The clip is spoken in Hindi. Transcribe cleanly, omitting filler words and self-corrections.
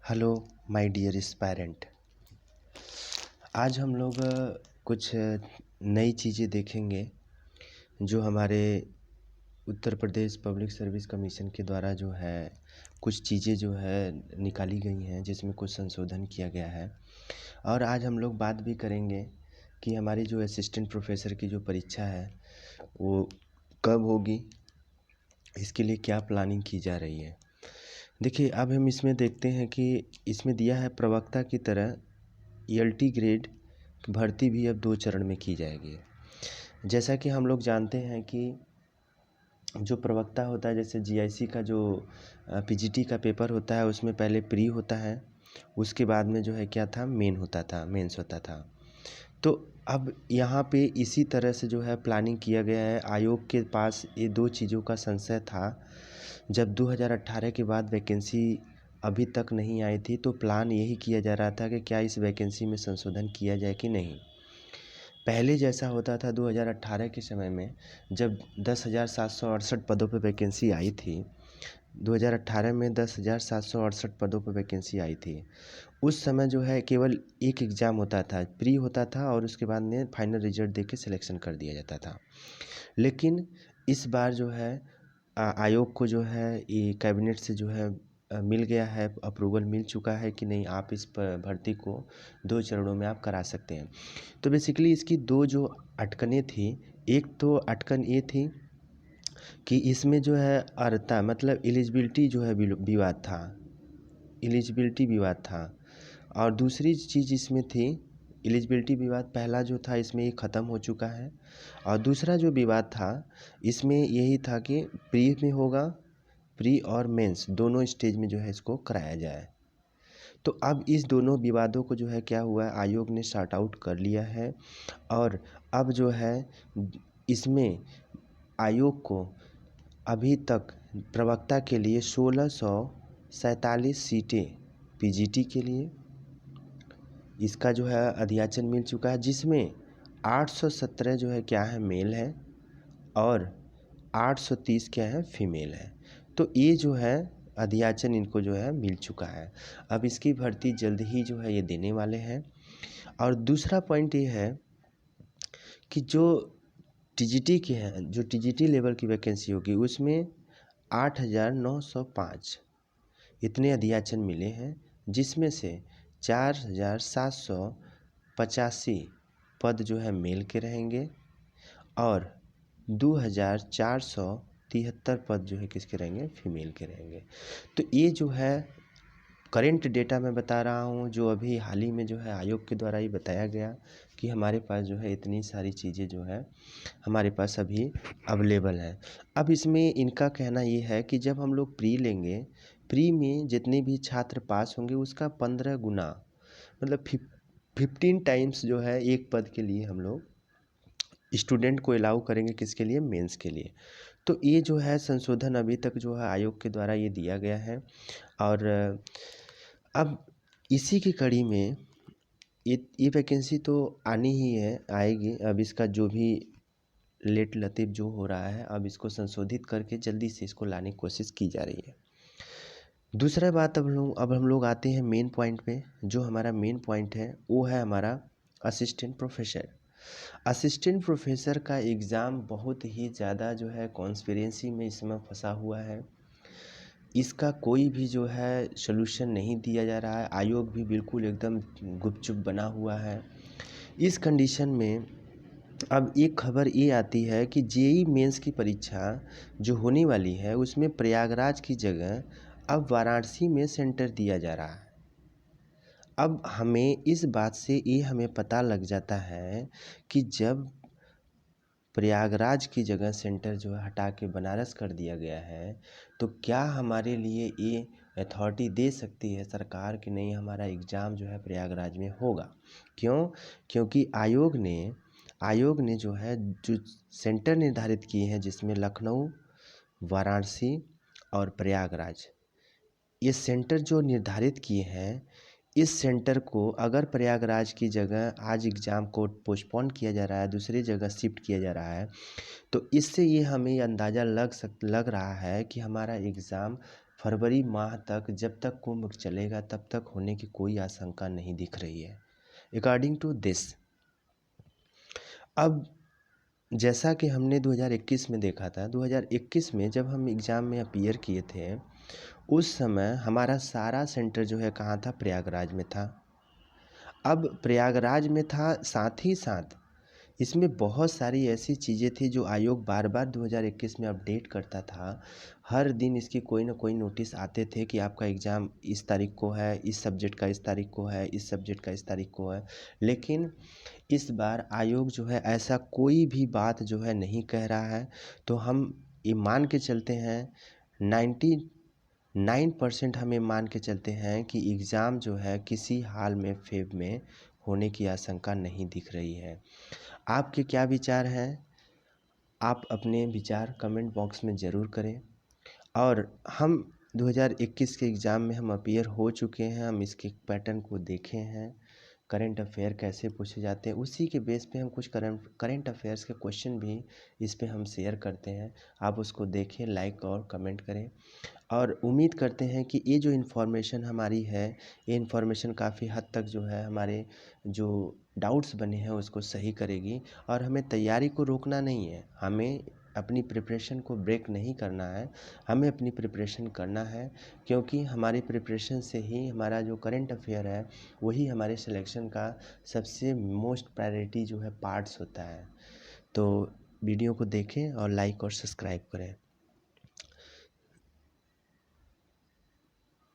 Hello my dear aspirant. आज हम लोग कुछ नई चीज़ें देखेंगे जो हमारे Uttar Pradesh public service commission के द्वारा जो है कुछ चीज़ें जो है निकाली गई हैं, जिसमें कुछ संशोधन किया गया है। और आज हम लोग बात भी करेंगे कि हमारी जो असिस्टेंट प्रोफेसर की जो परीक्षा है वो कब होगी, इसके लिए क्या प्लानिंग की जा रही है। देखिए, अब हम इसमें देखते हैं कि इसमें दिया है प्रवक्ता की तरह ELT ग्रेड भर्ती भी अब 2 चरण में की जाएगी। जैसा कि हम लोग जानते हैं कि जो प्रवक्ता होता है, जैसे GIC का जो PGT का पेपर होता है, उसमें पहले प्री होता है, उसके बाद में जो है क्या था, मेंस होता था। तो अब यहाँ पे इसी तरह से जो है प्लानिंग किया गया है। आयोग के पास ये 2 चीज़ों का संशय था। जब 2018 के बाद वैकेंसी अभी तक नहीं आई थी, तो प्लान यही किया जा रहा था कि क्या इस वैकेंसी में संशोधन किया जाए कि नहीं। पहले जैसा होता था 2018 के समय में, जब 10,768 पदों पर वैकेंसी आई थी, 2018 में 10,768 पदों पर वैकेंसी आई थी। उस समय जो है केवल एक एग्ज़ाम होता था, प्री होता था, और उसके बाद में फाइनल रिजल्ट देके सिलेक्शन कर दिया जाता था। लेकिन इस बार जो है आयोग को जो है ये कैबिनेट से जो है मिल गया है, अप्रूवल मिल चुका है कि नहीं, आप इस भर्ती को 2 चरणों में आप करा सकते हैं। तो बेसिकली इसकी 2 जो अटकनें थी, एक तो अटकन ये थी कि इसमें जो है अर्हता मतलब एलिजिबिलिटी जो है एलिजिबिलिटी विवाद था। और दूसरी चीज़ इसमें थी, एलिजिबिलिटी विवाद पहला जो था इसमें ये ख़त्म हो चुका है। और दूसरा जो विवाद था इसमें यही था कि प्री में होगा, प्री और मेंस दोनों स्टेज में जो है इसको कराया जाए। तो अब इस दोनों विवादों को जो है क्या हुआ है, आयोग ने सॉर्ट आउट कर लिया है। और अब जो है इसमें आयोग को अभी तक प्रवक्ता के लिए 1647 सीटें PGT के लिए इसका जो है अध्याचन मिल चुका है, जिसमें 817 जो है क्या है, मेल है, और 830 क्या है, फीमेल है। तो ये जो है अध्याचन इनको जो है मिल चुका है। अब इसकी भर्ती जल्द ही जो है ये देने वाले हैं। और दूसरा पॉइंट ये है कि जो TGT के हैं, जो TGT लेवल की वैकेंसी होगी, उसमें 8,905 इतने अध्याचन मिले हैं, जिसमें से 4,785 पद जो है मेल के रहेंगे, और 2,473 पद जो है किसके रहेंगे, फीमेल के रहेंगे। तो ये जो है करेंट डेटा मैं बता रहा हूँ, जो अभी हाल ही में जो है आयोग के द्वारा ही बताया गया कि हमारे पास जो है इतनी सारी चीज़ें जो है हमारे पास अभी अवेलेबल है। अब इसमें इनका कहना ये है कि जब हम लोग प्री लेंगे, प्री में जितने भी छात्र पास होंगे उसका 15 गुना मतलब 15 टाइम्स जो है एक पद के लिए हम लोग स्टूडेंट को अलाउ करेंगे, किसके लिए, मेंस के लिए। तो ये जो है संशोधन अभी तक जो है आयोग के द्वारा ये दिया गया है। और अब इसी की कड़ी में ये वैकेंसी तो आनी ही है, आएगी। अब इसका जो भी लेट लतीफ़ जो हो रहा है, अब इसको संशोधित करके जल्दी से इसको लाने की कोशिश की जा रही है। दूसरा बात, अब हम लोग आते हैं मेन पॉइंट पे। जो हमारा मेन पॉइंट है वो है हमारा असिस्टेंट प्रोफेसर। असिस्टेंट प्रोफेसर का एग्ज़ाम बहुत ही ज़्यादा जो है कॉन्स्पिरेसी में इसमें फंसा हुआ है। इसका कोई भी जो है सॉल्यूशन नहीं दिया जा रहा है। आयोग भी बिल्कुल एकदम गुपचुप बना हुआ है। इस कंडीशन में अब एक खबर ये आती है कि JEE मेंस की परीक्षा जो होने वाली है, उसमें प्रयागराज की जगह अब वाराणसी में सेंटर दिया जा रहा है। अब हमें इस बात से ये हमें पता लग जाता है कि जब प्रयागराज की जगह सेंटर जो है हटा के बनारस कर दिया गया है, तो क्या हमारे लिए ये अथॉरिटी दे सकती है सरकार कि नहीं, हमारा एग्ज़ाम जो है प्रयागराज में होगा। क्यों? क्योंकि आयोग ने जो है जो सेंटर निर्धारित किए हैं, जिसमें लखनऊ, वाराणसी और प्रयागराज, ये सेंटर जो निर्धारित किए हैं, इस सेंटर को अगर प्रयागराज की जगह आज एग्ज़ाम को पोस्टपोन किया जा रहा है, दूसरी जगह शिफ्ट किया जा रहा है, तो इससे ये हमें अंदाज़ा लग रहा है कि हमारा एग्ज़ाम फरवरी माह तक, जब तक कुंभ चलेगा तब तक होने की कोई आशंका नहीं दिख रही है अकॉर्डिंग टू दिस। अब जैसा कि हमने 2021 में देखा था, 2021 में जब हम एग्ज़ाम में अपीयर किए थे, उस समय हमारा सारा सेंटर जो है कहाँ था, प्रयागराज में था। अब प्रयागराज में था, साथ ही साथ इसमें बहुत सारी ऐसी चीज़ें थी जो आयोग बार बार 2021 में अपडेट करता था। हर दिन इसकी कोई ना कोई नोटिस आते थे कि आपका एग्ज़ाम इस तारीख को है, इस सब्जेक्ट का इस तारीख को है, इस सब्जेक्ट का इस तारीख को है। लेकिन इस बार आयोग जो है ऐसा कोई भी बात जो है नहीं कह रहा है। तो हम ये मान के चलते हैं, 99% हम ये मान के चलते हैं कि एग्ज़ाम जो है किसी हाल में फेब में होने की आशंका नहीं दिख रही है। आपके क्या विचार हैं? आप अपने विचार कमेंट बॉक्स में ज़रूर करें। और हम 2021 के एग्ज़ाम में हम अपीयर हो चुके हैं, हम इसके पैटर्न को देखे हैं, करंट अफेयर कैसे पूछे जाते हैं, उसी के बेस पे हम कुछ करंट अफेयर्स के क्वेश्चन भी इस पे हम शेयर करते हैं। आप उसको देखें, लाइक और कमेंट करें, और उम्मीद करते हैं कि ये जो इन्फॉर्मेशन हमारी है, ये इन्फॉर्मेशन काफ़ी हद तक जो है हमारे जो डाउट्स बने हैं उसको सही करेगी। और हमें तैयारी को रोकना नहीं है, हमें अपनी प्रिपरेशन को ब्रेक नहीं करना है, हमें अपनी प्रिपरेशन करना है, क्योंकि हमारी प्रिपरेशन से ही हमारा जो करंट अफेयर है वही हमारे सिलेक्शन का सबसे मोस्ट प्रायोरिटी जो है पार्ट्स होता है। तो वीडियो को देखें और लाइक और सब्सक्राइब करें।